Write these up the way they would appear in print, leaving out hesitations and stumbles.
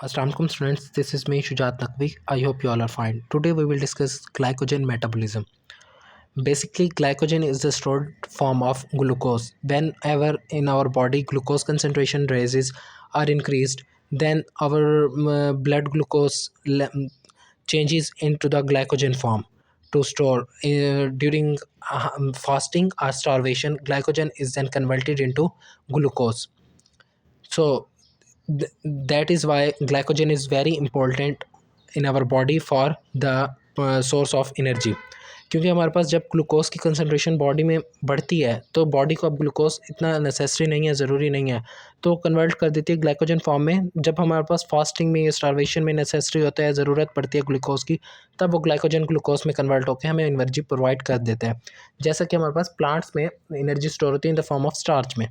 Assalamualaikum students, this is me Shujat Naqvi. I hope you all are fine. Today we will discuss glycogen metabolism. Basically, glycogen is the stored form of glucose. Whenever in our body glucose concentration rises or increased, then our blood glucose changes into the glycogen form to store. During fasting or starvation, glycogen is then converted into glucose. So that is why glycogen is very important in our body for the source of energy. क्योंकि हमारे पास जब glucose की concentration body में बढ़ती है तो body को अब ग्लूकोज इतना नेसेसरी नहीं है, ज़रूरी नहीं है, तो कन्वर्ट कर देती है ग्लाइकोजन फॉर्म में. जब हमारे पास फास्टिंग में या स्टारवेशन में नेसेसरी होता है, ज़रूरत पड़ती है ग्लूकोज की, तब वो ग्लाइकोजन ग्लूकोज में कन्वर्ट होकर हमें एनर्जी प्रोवाइड कर देता है. जैसा कि हमारे पास प्लांट्स में एनर्जी स्टोर होती है in the form of starch में.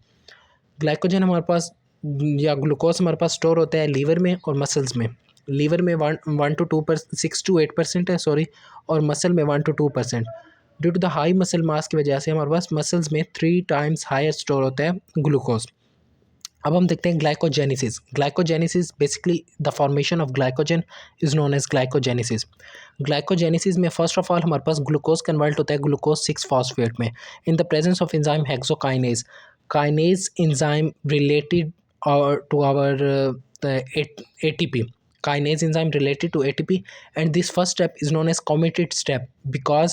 ग्लाइकोजन हमारे पास या ग्लूकोज हमारे पास स्टोर होता है लीवर में और मसल्स में. लीवर में 6 to 8% है, सॉरी, और मसल में 1 to 2%. Due to the high muscle mass की वजह से हमारे पास मसल्स में 3 times हायर स्टोर होता है ग्लूकोज. अब हम देखते हैं glycogenesis. Glycogenesis basically the formation of glycogen is known as glycogenesis. Glycogenesis में फर्स्ट ऑफ ऑल हमारे पास ग्लूकोज कन्वर्ट होता है ग्लूकोज 6 फॉस्फेट में in the presence of enzyme hexokinase. Kinase enzyme related to our ATP. Kinase enzyme related to ATP, and this first step is known as committed step because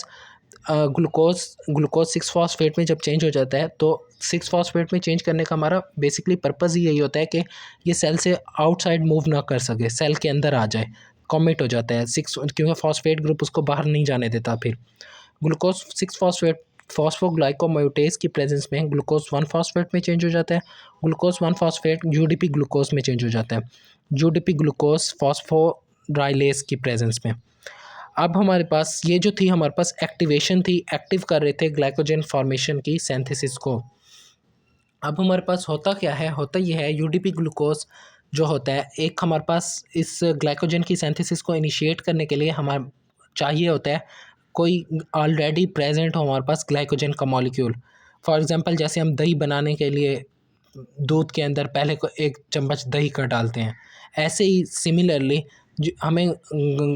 glucose 6 phosphate में जब change हो जाता है तो 6 phosphate में change करने का हमारा बेसिकली पर्पज़ ही यही होता है कि ये सेल से आउटसाइड मूव ना कर सके, सेल के अंदर आ जाए, कमिट हो जाता है 6, क्योंकि फॉस्फेट ग्रुप उसको बाहर नहीं जाने देता. फिर ग्लूकोज 6 फॉस्फेट फॉस्फोग्लाइकोमायोटेज की प्रेजेंस में ग्लूकोज 1 फॉस्फेट में चेंज हो जाता है. ग्लूकोज 1 फॉस्फेट यूडीपी ग्लूकोज में चेंज हो जाता है, यूडीपी ग्लूकोज फॉस्फोराइलेज की प्रेजेंस में. अब हमारे पास ये जो थी, हमारे पास एक्टिवेशन थी, एक्टिव कर रहे थे ग्लाइकोजन फॉर्मेशन की सिंथेसिस को. अब हमारे पास होता क्या है, होता ये है यूडीपी ग्लूकोज जो होता है, एक हमारे पास इस ग्लाइकोजन की सिंथेसिस को इनिशिएट करने के लिए हमारे चाहिए होता है कोई ऑलरेडी प्रेजेंट हो हमारे पास ग्लाइकोजन का मॉलिक्यूल. फॉर एग्जांपल जैसे हम दही बनाने के लिए दूध के अंदर पहले को 1 चम्मच दही का डालते हैं, ऐसे ही सिमिलरली हमें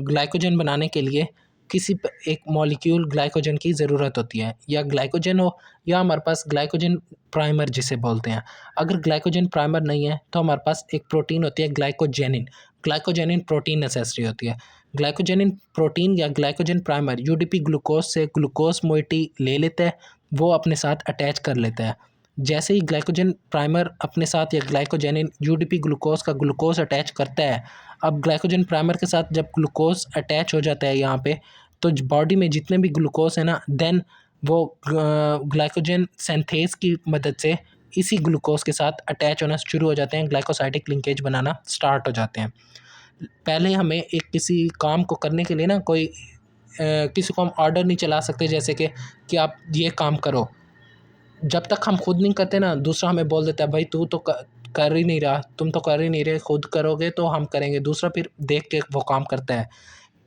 ग्लाइकोजन बनाने के लिए किसी एक मॉलिक्यूल ग्लाइकोजन की ज़रूरत होती है, या ग्लाइकोजन हो या हमारे पास ग्लाइकोजन प्राइमर जिसे बोलते हैं. अगर ग्लाइकोजन प्राइमर नहीं है तो हमारे पास एक प्रोटीन होती है ग्लाइकोजेनिन. ग्लाइकोजेनिन प्रोटीन नेसेसरी होती है. ग्लाइकोजेनिन प्रोटीन या ग्लाइकोजन प्राइमर यूडीपी ग्लूकोज से ग्लूकोज मोइटी ले लेता है, वो अपने साथ अटैच कर लेता है. जैसे ही ग्लाइकोजन प्राइमर अपने साथ या ग्लाइकोजेनिन यूडीपी ग्लूकोज का ग्लूकोज अटैच करता है, अब ग्लाइकोजन प्राइमर के साथ जब ग्लूकोज अटैच हो जाता है यहाँ पे, तो बॉडी में जितने भी ग्लूकोज है ना, देन वो ग्लाइकोजन सिंथेज की मदद से इसी ग्लूकोज के साथ अटैच होना शुरू हो जाते हैं, ग्लाइकोसाइडिक लिंकेज बनाना स्टार्ट हो जाते हैं. पहले हमें एक किसी काम को करने के लिए ना कोई किसी को हम ऑर्डर नहीं चला सकते, जैसे कि आप ये काम करो. जब तक हम खुद नहीं करते ना, दूसरा हमें बोल देता है भाई तू तो कर ही नहीं रहा, तुम तो कर ही नहीं रहे, खुद करोगे तो हम करेंगे. दूसरा फिर देख के वो काम करता है.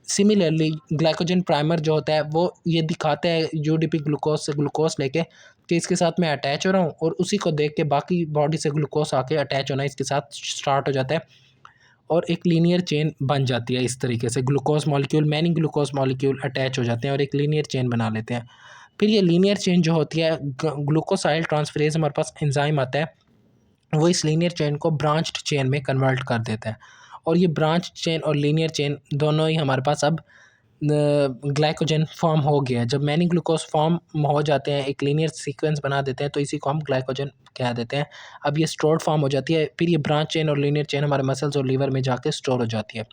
सिमिलरली ग्लाइकोजन प्राइमर जो होता है वो ये दिखाता है यूडीपी ग्लूकोज से ग्लूकोज लेके कि इसके साथ मैं अटैच हो रहा हूँ, और उसी को देख के बाकी बॉडी से ग्लूकोज आके अटैच होना इसके साथ स्टार्ट हो जाता है, और एक लीनियर चेन बन जाती है. इस तरीके से glucose molecule, many glucose molecule attach हो जाते हैं और एक लीनियर चेन बना लेते हैं. फिर ये लीनियर चेन जो होती है, ग्लूकोसाइल ट्रांसफरेज हमारे पास एंजाइम आता है, वो इस लीनियर चेन को ब्रांच्ड चेन में कन्वर्ट कर देता है. और ये ब्रांच चेन और लीनियर चेन दोनों ही हमारे पास अब ग्लाइकोजन फॉर्म हो गया है. जब मैनी ग्लूकोज फॉर्म हो जाते हैं, एक लीनियर सीक्वेंस बना देते हैं, तो इसी को हम ग्लाइकोजन कह देते हैं. अब ये स्टोर्ड फॉर्म हो जाती है, फिर ये ब्रांच चेन और लीनियर चेन हमारे मसल्स और लीवर में जाके स्टोर हो जाती है.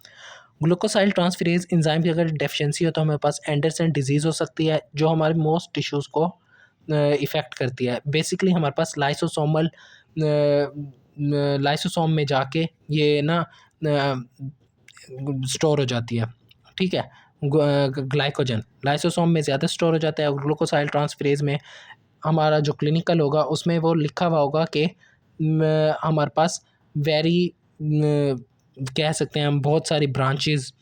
ग्लूकोसाइल ट्रांसफरेज एंजाइम की अगर डेफिशिएंसी हो तो हमारे पास एंडरसन डिजीज़ हो सकती है, जो हमारे मोस्ट टिश्यूज़ को इफ़ेक्ट करती है. बेसिकली हमारे पास लाइसोसोम में जाके ये ना स्टोर हो जाती है. ठीक है, ग्लाइकोजन लाइसोसोम में ज़्यादा स्टोर हो जाता है, और ग्लूकोसाइल ट्रांसफरेज में हमारा जो क्लिनिकल होगा उसमें वो लिखा हुआ होगा कि हमारे पास वेरी कह सकते हैं हम बहुत सारी ब्रांचेस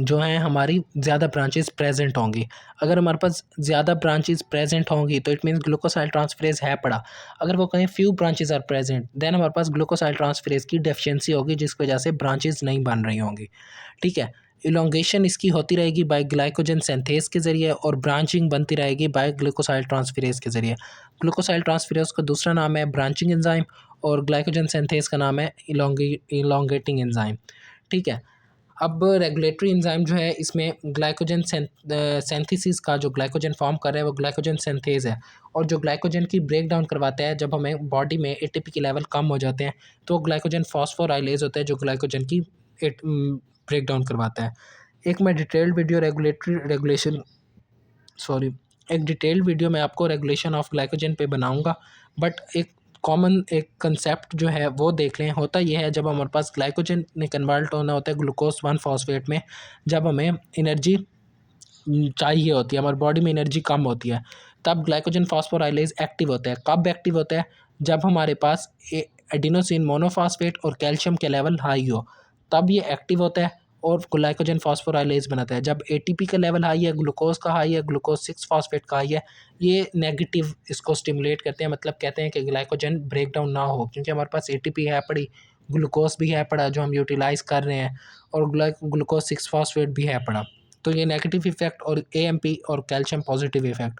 जो हैं हमारी ज़्यादा ब्रांचेस प्रेजेंट होंगी। अगर हमारे पास ज़्यादा ब्रांचेस प्रेजेंट होंगी तो इट मीन्स ग्लूकोसाइल ट्रांसफरेज है पड़ा। अगर वो कहीं few branches are present then हमारे पास ग्लूकोसाइल ट्रांसफरेज की डेफिशिएंसी होगी, जिसकी वजह से ब्रांचेस नहीं बन रही होंगी। ठीक है, इलोंगेशन इसकी होती रहेगी बाय ग्लाइकोजन सिंथेज के ज़रिए और ब्रांचिंग बनती रहेगी बाय ग्लूकोसाइल ट्रांसफरेज के ज़रिए। ग्लूकोसाइल ट्रांसफरेज का दूसरा नाम है ब्रांचिंग एंजाइम और ग्लाइकोजन सिंथेज का नाम है इलोंगेटिंग एंजाइम। ठीक है, अब रेगुलेटरी एंजाइम जो है इसमें ग्लाइकोजन सिंथेसिस का जो ग्लाइकोजन फॉर्म कर रहा है वो ग्लाइकोजन सिंथेज है, और जो ग्लाइकोजन की ब्रेक डाउन करवाता है जब हमें बॉडी में एटीपी के लेवल कम हो जाते हैं तो ग्लाइकोजन फॉस्फोराइलेज होता है जो ग्लाइकोजन की ब्रेक डाउन करवाता है। एक मैं डिटेल्ड वीडियो रेगुलेशन सॉरी एक डिटेल्ड वीडियो मैं आपको रेगुलेशन ऑफ ग्लाइकोजन पे बनाऊंगा, बट एक कॉमन एक कंसेप्ट जो है वो देख लें। होता ये है, जब हमारे पास ग्लाइकोजन ने कन्वर्ट होना होता है ग्लूकोज 1 फॉस्फेट में, जब हमें एनर्जी चाहिए होती है, हमारी बॉडी में एनर्जी कम होती है, तब ग्लाइकोजन फॉस्फोराइलेज एक्टिव होता है। कब एक्टिव होता है? जब हमारे पास एडिनोसिन मोनोफॉस्फेट और कैल्शियम के लेवल हाई हो, तब ये एक्टिव होता है और ग्लाइकोजन फॉस्फोराइलेज बनाता है। जब एटीपी का लेवल हाई है, ग्लूकोज का हाई है, ग्लूकोज 6 फॉस्फेट का हाई है, ये नेगेटिव इसको स्टिमुलेट करते हैं, मतलब कहते हैं कि ग्लाइकोजन ब्रेक डाउन ना हो, क्योंकि हमारे पास एटीपी है पड़ी, ग्लूकोज भी है पड़ा जो हम यूटिलाइज कर रहे हैं, और ग्लूकोज 6 फॉस्फेट भी है पड़ा। तो ये नेगेटिव इफेक्ट और एएमपी और calcium positive effect.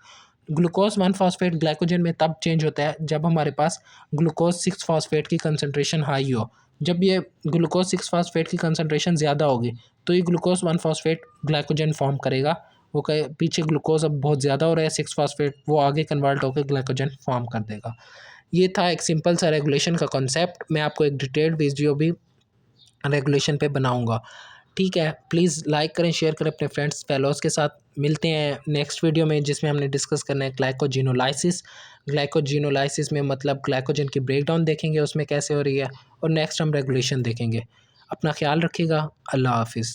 Glucose 1 phosphate glycogen में तब चेंज होता है जब हमारे पास ग्लूकोज 6 फॉस्फेट की कंसनट्रेशन हाई हो। जब ये ग्लूकोज 6 फॉस्फेट की कंसनट्रेशन ज़्यादा होगी तो ये ग्लूकोज 1 फॉस्फेट ग्लाइकोजन फॉर्म करेगा। वो कहे पीछे ग्लूकोज अब बहुत ज़्यादा हो रहा है 6 फॉस्फेट, वो आगे कन्वर्ट होकर ग्लाइकोजन फॉर्म कर देगा। ये था एक सिंपल सा रेगुलेशन का कॉन्सेप्ट। मैं आपको एक डिटेल्ड वीडियो भी रेगुलेशन पे बनाऊंगा। ठीक है, प्लीज़ लाइक करें, शेयर करें अपने फ्रेंड्स फेलोज़ के साथ। मिलते हैं नेक्स्ट वीडियो में जिसमें हमने डिस्कस करना है ग्लाइकोजिनोलाइसिस। ग्लाइकोजिनोलाइसिस में मतलब ग्लाइकोजन की ब्रेकडाउन देखेंगे उसमें कैसे हो रही है, और नेक्स्ट हम रेगुलेशन देखेंगे। अपना ख्याल रखिएगा। अल्लाह हाफिज़।